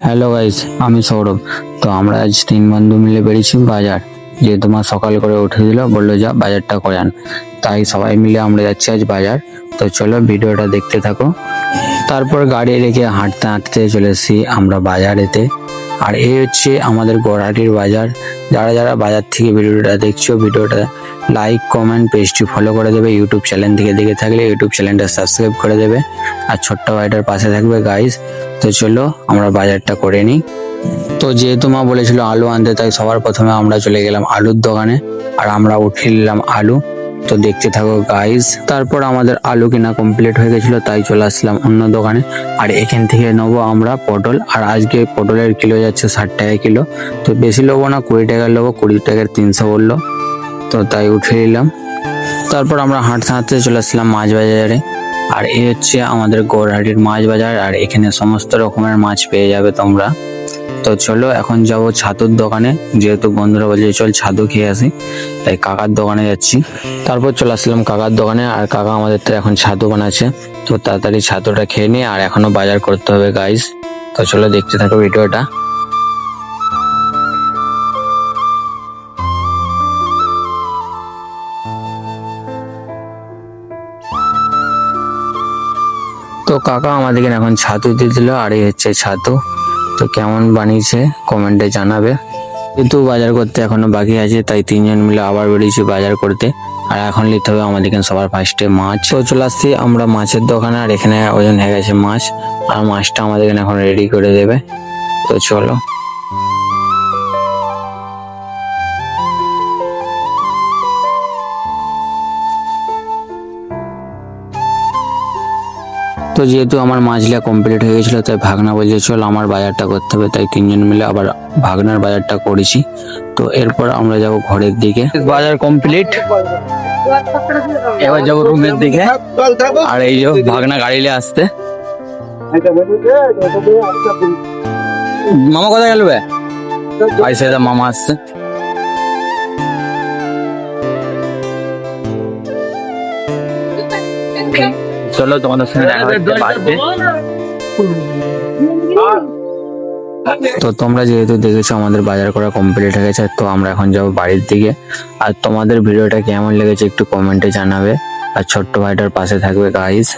Hello guys, আমি সৌরভ। তো আমরা আজ তিন বন্ধু মিলে বেরিয়েছি বাজার। যে তোমার সকাল করে উঠে দিল, বললো যা বাজারটা করে আন। তাই সবাই মিলে আমরা যাচ্ছি আজ বাজার। তো চলো ভিডিওটা দেখতে থাকো। তারপর গাড়ি রেখে হাঁটতে হাঁটতে চলে এসেছি আমরা বাজারেতে। আর এই হচ্ছে আমাদের গোড়াহাটির বাজার। যারা যারা বাজার থেকে ভিডিওটা দেখছো, ভিডিওটা লাইক কমেন্ট পেজটি ফলো করে দেবে। ইউটিউব চ্যানেল থেকে দেখে থাকলে ইউটিউব চ্যানেলটা সাবস্ক্রাইব করে দেবে আর ছোট্ট ভাইটার পাশে থাকবে গাইস। তো চলো আমরা বাজারটা করে নিই। তো যেহেতু মা বলেছিল আলু আনতে, তাই সবার প্রথমে আমরা চলে গেলাম আলুর দোকানে আর আমরা উঠিয়ে নিলাম আলু। তো দেখতে থাকো গাইস। তারপর আমাদের আলু কেনা কমপ্লিট হয়ে গেছিল, তাই চলে আসলাম অন্য দোকানে। আর এখান থেকে নেবো আমরা পটল। আর আজকে পটলের কিলো যাচ্ছে 60 টাকা কিলো। তো বেশি নেবো না, 20 টাকার নেবো, 20 টাকার 300 বললো। তো তাই উঠিয়ে নিলাম। তারপর আমরা হাঁটতে হাঁটতে চলে আসলাম মাছ বাজারে। আর এই হচ্ছে আমাদের গৌরহাটির মাছ বাজার। আর এখানে সমস্ত রকমের মাছ পেয়ে যাবে তোমরা। তো চলো এখন যাব ছাতুর দোকানে, যেহেতু বন্ধুরা বলছে চল ছাতু খেয়ে আসি, তাই কাকার দোকানে যাচ্ছি। তারপর চলে আসলাম কাকার দোকানে। আর কাকা আমাদের তো এখন ছাতু বানাচ্ছে। তো তাড়াতাড়ি ছাতুটা খেয়ে নিই, আর এখনো বাজার করতে হবে গাইস। তো চলো দেখতে থাকো ভিডিওটা। তো কাকা আমাদেরকে এখন ছাতু দিয়ে দিল। আর এই হচ্ছে ছাতু। তো কেমন বানিয়েছে কমেন্টে জানাবে। যেহেতু বাজার করতে এখনো বাকি আছে, তাই তিনজন মিলে আবার বেরিয়েছি বাজার করতে। আর এখন নিতে হবে আমাদের এখানে সবার ফার্স্টে মাছ। তো চলে আসছি আমরা মাছের দোকানে। আর এখানে ওজন হয়ে গেছে মাছ, আর মাছটা আমাদের এখানে এখন রেডি করে দেবে। তো চলো। তো যেহেতু আমার মাছলা কমপ্লিট হয়ে গেছিল, তাই ভাগনা বলছে চল আমার বাজারটা করতে হবে। তাই তিনজন মিলে আবার ভাগনার বাজারটা করেছি। তো এরপর আমরা যাব ঘরের দিকে। বাজার কমপ্লিট, এবার যাবো রুমের দিকে। আর এই যে ভাগনা গাড়ি নিয়ে আসতে। মামা কোথায় গেল? মামা আসছে। চলো তোমাদের সঙ্গে দেখা হচ্ছে বাড়িতে। তো তোমরা যেহেতু দেখেছো আমাদের বাজার করা কমপ্লিট হয়ে গেছে, তো আমরা এখন যাবো বাড়ির দিকে। আর তোমাদের ভিডিওটা কেমন লেগেছে একটু কমেন্টে জানাবে, আর ছোট্ট ভাইটার পাশে থাকবে গাইস।